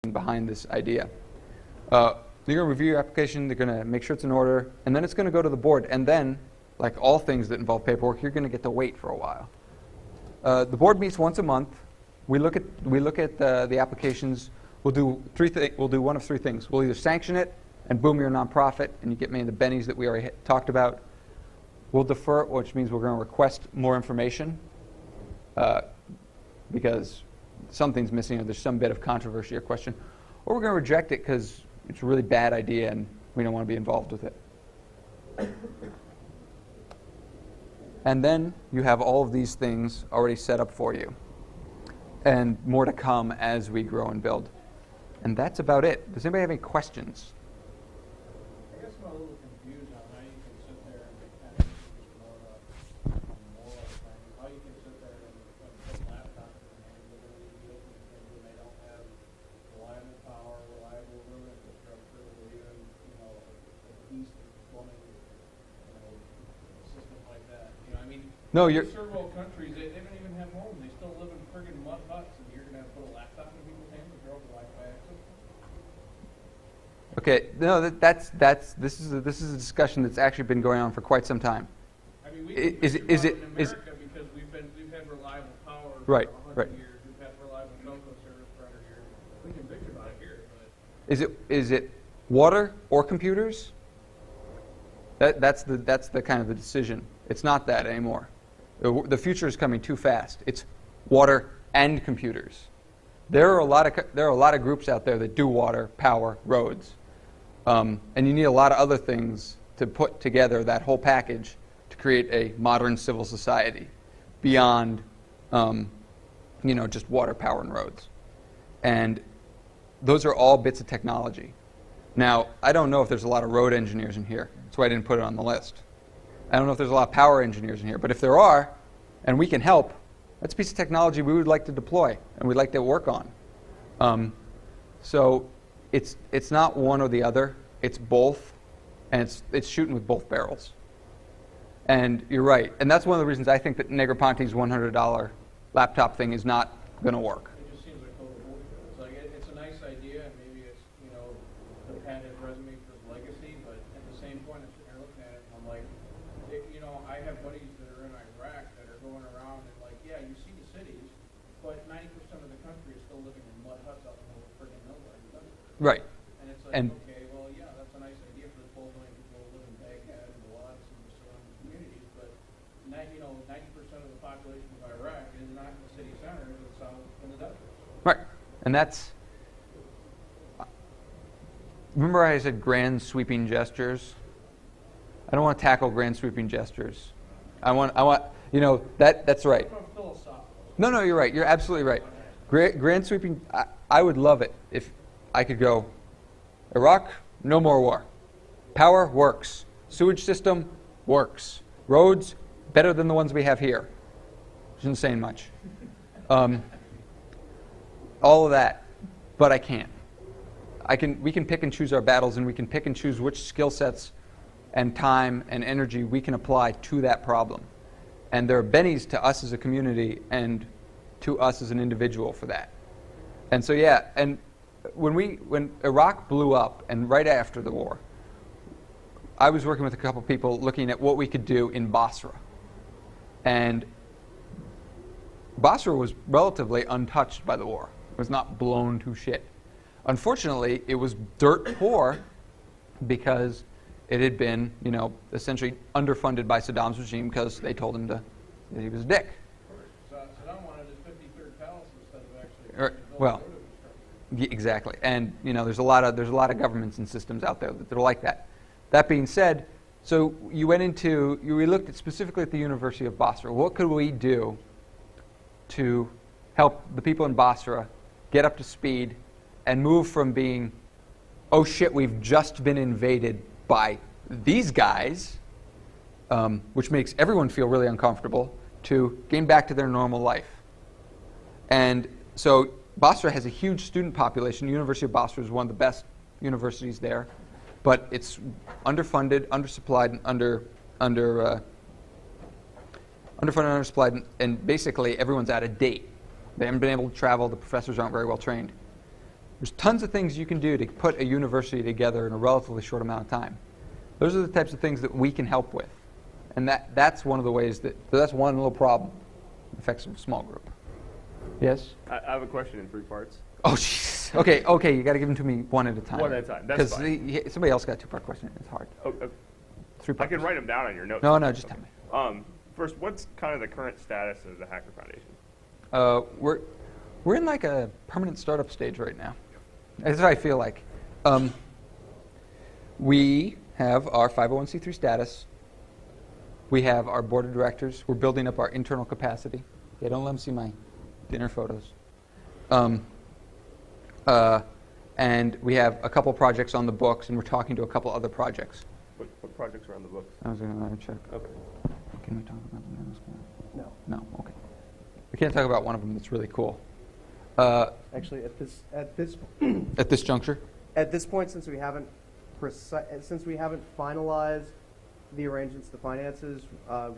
thinking behind this idea. They're going to review your application, they're going to make sure it's in order, and then it's going to go to the board. And then, like all things that involve paperwork, you're going to get to wait for a while. The board meets once a month. We look at the applications. We'll do one of three things. We'll either sanction it, and boom, you're a nonprofit, and you get many of the bennies that we already talked about. We'll defer it, which means we're going to request more information because something's missing or there's some bit of controversy or question. Or we're going to reject it because it's a really bad idea and we don't want to be involved with it. And then you have all of these things already set up for you. And more to come as we grow and build. And that's about it. Does anybody have any questions? I guess I'm a little confused on how you can sit there and kind of just more moral thing. How you can sit there and put a laptop in the hands of the people when they don't have reliable power, reliable room infrastructure, or even, a decent plumbing, system like that. I mean, No, third world countries, they don't even have homes. They still live in friggin' mud huts, and you're going to have to put a laptop in people's hands and throw up Wi-Fi access? Okay, no, this is a discussion that's actually been going on for quite some time. I mean, is it because we've had reliable power for 100 years. We've had reliable telco service for 100 years. We can bitch about it here, but is it water or computers? That's the kind of the decision. It's not that anymore. The future is coming too fast. It's water and computers. There are a lot of groups out there that do water, power, roads, and you need a lot of other things to put together that whole package to create a modern civil society beyond, just water, power, and roads. And those are all bits of technology. Now, I don't know if there's a lot of road engineers in here. That's why I didn't put it on the list. I don't know if there's a lot of power engineers in here, but if there are, and we can help, that's a piece of technology we would like to deploy and we'd like to work on. So it's not one or the other. It's both, and it's shooting with both barrels. And you're right. And that's one of the reasons I think that Negroponte's $100 laptop thing is not going to work. it just seems like total bullshit. It's like it's a nice idea, and maybe it's the padded resume for his legacy. But at the same point, I'm sitting there looking at it, and I'm like, I have buddies that are in Iraq that are going around and like, yeah, you see the cities, but 90% of the country is still living in mud huts out in the middle of friggin' nowhere. Right. And it's like, okay, well, yeah, that's a nice idea for the 12 million people who live in Baghdad and Balad and some of the surrounding communities, but 90% of the population of Iraq is not in the city center, it's out in the desert. Right. And that's, remember I said grand sweeping gestures? I don't want to tackle grand sweeping gestures. I want, that's right. From philosophical. No, you're right. You're absolutely right. Grand sweeping, I would love it if I could go, Iraq, no more war. Power works. Sewage system works. Roads, better than the ones we have here. Isn't saying much. All of that, but I can't. We can pick and choose our battles, and we can pick and choose which skill sets and time and energy we can apply to that problem. And there are bennies to us as a community and to us as an individual for that. And so, yeah, and when Iraq blew up and right after the war, I was working with a couple people looking at what we could do in Basra. And Basra was relatively untouched by the war. It was not blown to shit. Unfortunately, it was dirt poor because it had been, essentially underfunded by Saddam's regime because they told him that he was a dick. Saddam wanted his 53rd palace instead of actually well, exactly. And there's a lot of governments and systems out there that are like that. That being said, so we looked at specifically at the University of Basra. What could we do to help the people in Basra get up to speed and move from being, oh shit, we've just been invaded by these guys, which makes everyone feel really uncomfortable, to getting back to their normal life. And so Basra has a huge student population. The University of Basra is one of the best universities there, but it's underfunded, undersupplied, underfunded, undersupplied, and basically everyone's out of date. They haven't been able to travel. The professors aren't very well trained. There's tons of things you can do to put a university together in a relatively short amount of time. Those are the types of things that we can help with. And that's one of the ways so that's one little problem that affects a small group. Yes? I have a question in 3 parts. Oh, jeez. Okay, you got to give them to me one at a time. One at a time, that's fine. Because somebody else got a 2-part question. It's hard. Oh, 3 I can write them down on your notes. No, just tell me. First, what's kind of the current status of the Hacker Foundation? We're in like a permanent startup stage right now. That's what I feel like. We have our 501c3 status. We have our board of directors. We're building up our internal capacity. Yeah, don't let them see my dinner photos. And we have a couple projects on the books, and we're talking to a couple other projects. What projects are on the books? I was going to check. Okay. Can we talk about them? No. No. Okay. We can't talk about one of them that's really cool. Actually, at this At this juncture. at this point, since we haven't finalized the arrangements, the finances,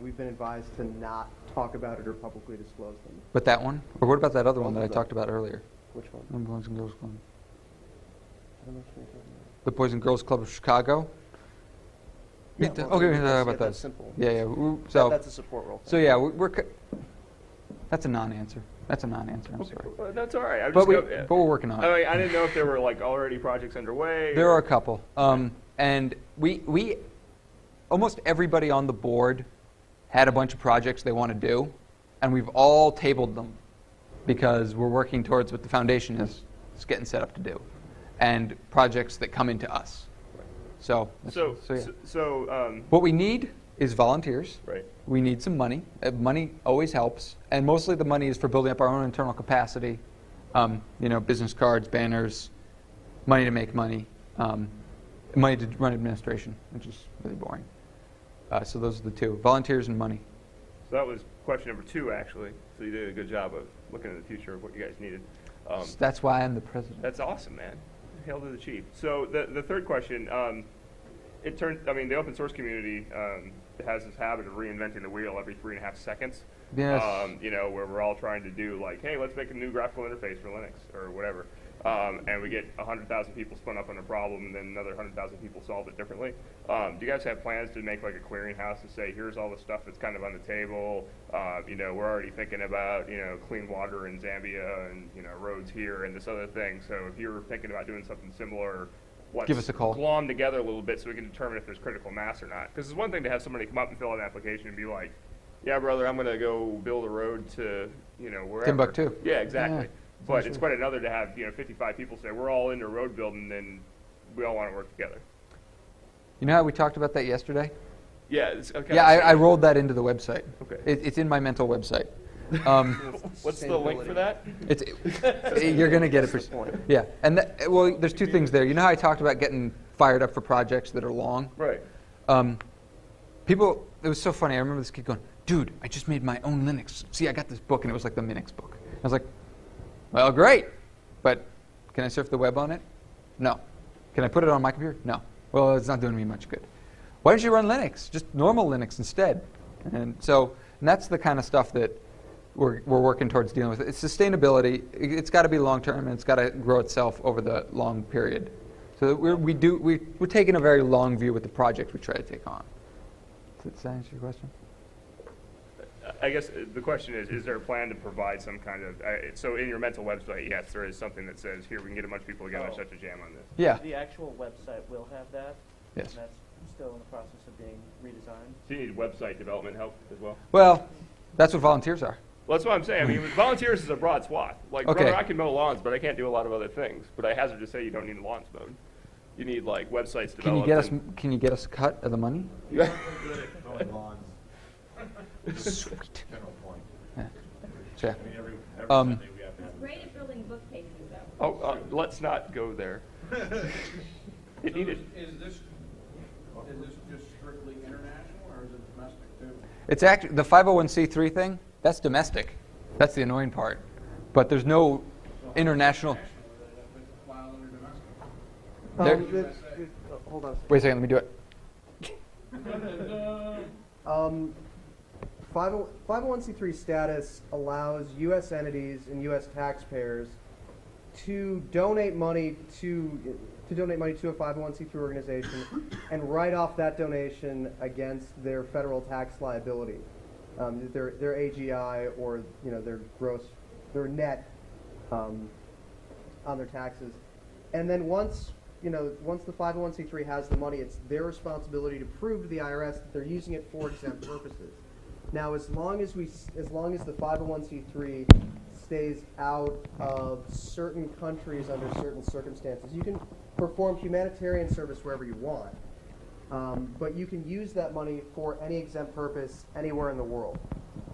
we've been advised to not talk about it or publicly disclose them. But that one? Or what about that other one that I Both of talked about earlier? Which one? The Boys and Girls Club. I don't know what you're talking about. The Boys and Girls Club of Chicago? Yeah, Okay, well, we can talk that's- about that's those. simple. Yeah. So, That's a support role. so yeah, that's a non-answer. That's a non-answer. I'm sorry. Well, that's all right. But we're working on it. I mean, I didn't know if there were like already projects underway. There are a couple. And we almost everybody on the board had a bunch of projects they want to do, and we've all tabled them because we're working towards what the foundation is getting set up to do, and projects that come into us. So yeah. What we need is volunteers. Right. We need some money. Money always helps, and mostly the money is for building up our own internal capacity. Business cards, banners, money to make money, money to run administration, which is really boring. So those are the two: volunteers and money. So that was question number 2, actually. So you did a good job of looking at the future of what you guys needed. That's why I'm the president. That's awesome, man. Hail to the chief. So the third question, the open source community has this habit of reinventing the wheel every 3.5 seconds. Yes. Where we're all trying to do like, hey, let's make a new graphical interface for Linux or whatever. And we get 100,000 people spun up on a problem, and then another 100,000 people solve it differently. Do you guys have plans to make like a clearinghouse and say, here's all the stuff that's kind of on the table? We're already thinking about clean water in Zambia and roads here and this other thing. So if you're thinking about doing something similar, let's Give us a call. glom together a little bit so we can determine if there's critical mass or not. Because it's one thing to have somebody come up and fill out an application and be like, yeah, brother, I'm going to go build a road to wherever. Timbuktu. Yeah, exactly. Yeah. But it's quite another to have 55 people say we're all into road building, and we all want to work together. You know how we talked about that yesterday? Yeah. It's okay. Yeah, I rolled that into the website. Okay. It's in my mental website. What's the link for that? You're going to get it. Yeah, and there's 2 things there. You know how I talked about getting fired up for projects that are long? Right. People, it was so funny. I remember this kid going, dude, I just made my own Linux. See, I got this book, and it was like the Minix book. I was like, well, great, but can I surf the web on it? No. Can I put it on my computer? No. Well, it's not doing me much good. Why don't you run Linux? Just normal Linux instead. And that's the kind of stuff that we're working towards dealing with. It's sustainability. It's got to be long term, and it's got to grow itself over the long period. So we're taking a very long view with the project we try to take on. Does that answer your question? I guess the question is there a plan to provide some kind of, so in your mental website, yes, there is something that says, here, we can get a bunch of people together and shut a jam on this. Yeah. The actual website will have that. Yes. And that's still in the process of being redesigned. So you need website development help as well? Well, that's what volunteers are. Well, that's what I'm saying. I mean, volunteers is a broad swath. Like, Okay. brother, I can mow lawns, but I can't do a lot of other things. But I hazard to say you don't need lawns mowed. You need, like, websites developed. Can you get us a cut of the money? Yeah. Sweet. General point. Yeah. So, yeah. I mean, every Um, Sunday we have to have. He's great at building bookcases, though. Oh, let's not go there. It needed. Is this just strictly international, or is it domestic too? It's actually the 501c3 thing. That's domestic. That's the annoying part. But there's no international. File under domestic. There- Hold on. Wait a second. Let me do it. 501c3 status allows U.S. entities and U.S. taxpayers to donate money to donate money to a 501c3 organization and write off that donation against their federal tax liability, their AGI, or their net on their taxes. And then once the 501c3 has the money, it's their responsibility to prove to the IRS that they're using it for exempt purposes. Now, as long as the 501c3 stays out of certain countries under certain circumstances, you can perform humanitarian service wherever you want, but you can use that money for any exempt purpose anywhere in the world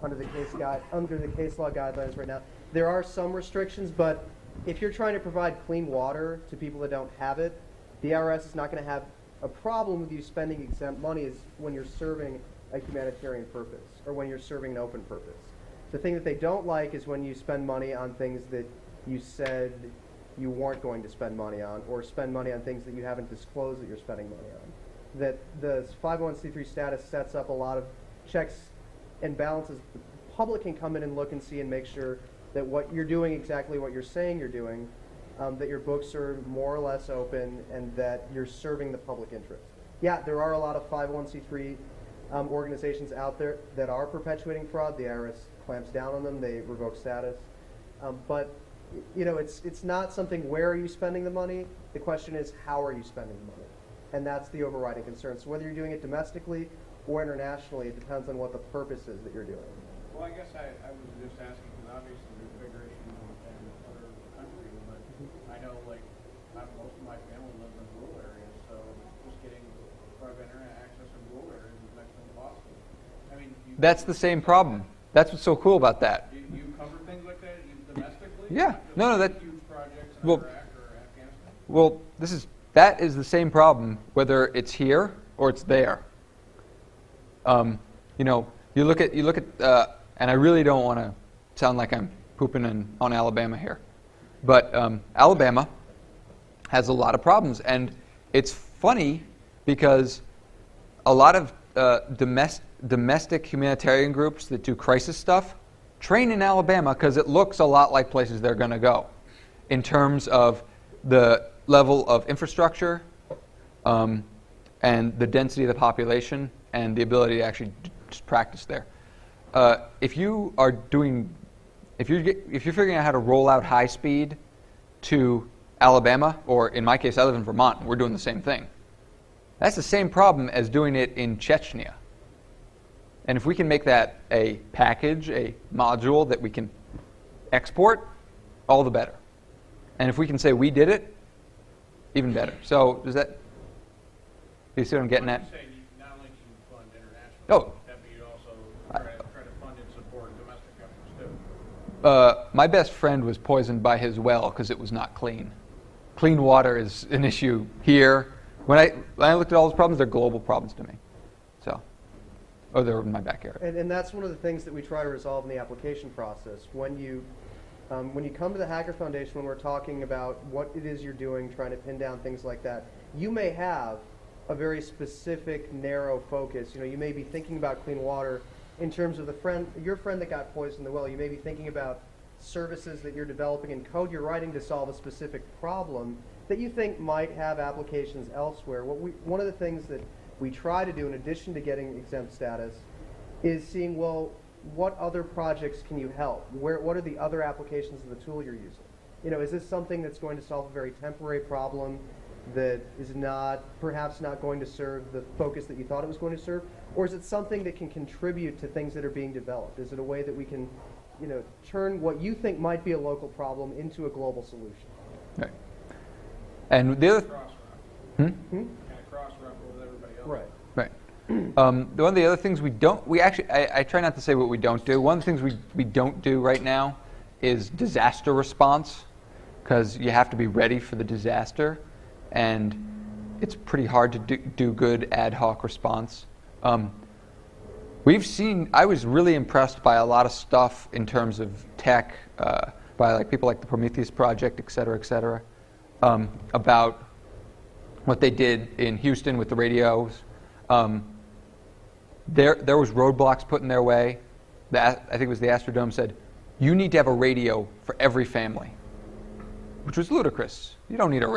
under the case law guidelines right now. There are some restrictions, but if you're trying to provide clean water to people that don't have it, the IRS is not going to have a problem with you spending exempt money is when you're serving a humanitarian purpose or when you're serving an open purpose. The thing that they don't like is when you spend money on things that you said you weren't going to spend money on, or spend money on things that you haven't disclosed that you're spending money on. That the 501c3 status sets up a lot of checks and balances. The public can come in and look and see and make sure that what you're doing exactly what you're saying you're doing, that your books are more or less open, and that you're serving the public interest. Yeah, there are a lot of 501c3 organizations out there that are perpetuating fraud. The IRS clamps down on them. They revoke status. But it's not something where are you spending the money. The question is how are you spending the money, and that's the overriding concern. So whether you're doing it domestically or internationally, it depends on what the purpose is that you're doing. Well, I guess I was just asking because obviously there's bigger issues in other countries, but I know most of my family lives in rural areas, so just getting private internet access in rural areas is next to impossible. I mean, That's the same problem. That's what's so cool about that. you cover things like that domestically? Yeah. Not just No, that. huge projects in Well, Iraq or Afghanistan? Well, that is the same problem whether it's here or it's there. You look at, and I really don't want to sound like I'm pooping on Alabama here, but Alabama has a lot of problems, and it's funny because a lot of domestic humanitarian groups that do crisis stuff train in Alabama because it looks a lot like places they're going to go in terms of the level of infrastructure and the density of the population and the ability to actually just practice there. If you're figuring out how to roll out high speed to Alabama, or in my case, I live in Vermont, and we're doing the same thing. That's the same problem as doing it in Chechnya. And if we can make that a package, a module that we can export, all the better. And if we can say we did it, even better. So does that, you see what I'm getting What at? you say, not only do you fund international, Oh. but you also try to fund and support domestic efforts too. My best friend was poisoned by his well because it was not clean. Clean water is an issue here. When I looked at all those problems, they're global problems to me. They're in my backyard. And that's one of the things that we try to resolve in the application process. When you come to the Hacker Foundation, when we're talking about what it is you're doing, trying to pin down things like that, you may have a very specific, narrow focus. You may be thinking about clean water in terms of your friend that got poisoned in the well. You may be thinking about services that you're developing and code you're writing to solve a specific problem that you think might have applications elsewhere. One of the things that we try to do, in addition to getting exempt status, is seeing, well, what other projects can you help? What are the other applications of the tool you're using? Is this something that's going to solve a very temporary problem that is perhaps not going to serve the focus that you thought it was going to serve? Or is it something that can contribute to things that are being developed? Is it a way that we can, turn what you think might be a local problem into a global solution? Right. And the other, Cross-run. hmm? Kind of cross-run with everybody else. Right. Right. One of the other things I try not to say what we don't do. One of the things we don't do right now is disaster response, because you have to be ready for the disaster, and it's pretty hard to do good ad hoc response. I was really impressed by a lot of stuff in terms of tech, by people like the Prometheus Project, et cetera, about what they did in Houston with the radios. There was roadblocks put in their way. I think it was the Astrodome said, you need to have a radio for every family. which was ludicrous. You don't need a